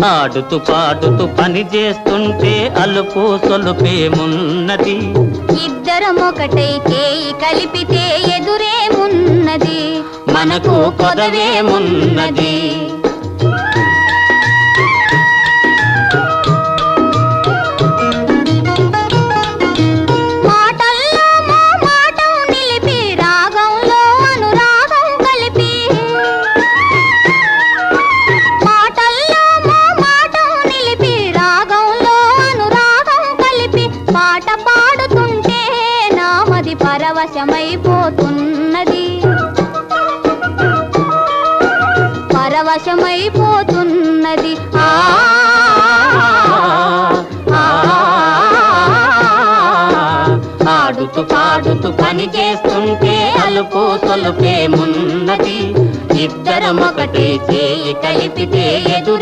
ఆడుతూ పాడుతూ పని చేస్తుంటే అలుపు సొలుపేమున్నది, ఇద్దరం ఒకటై చేయి కలిపితే ఎదురేమున్నది, మనకు కొదవేమున్నది. పరవశమైపోతున్నది పరవశమైపోతున్నది. ఆడుతూ పాడుతూ పని చేస్తుంటే అలుపు సొలుపేమున్నది, ఇద్దరం ఒకటే చేయి కలిపితే ఎదురు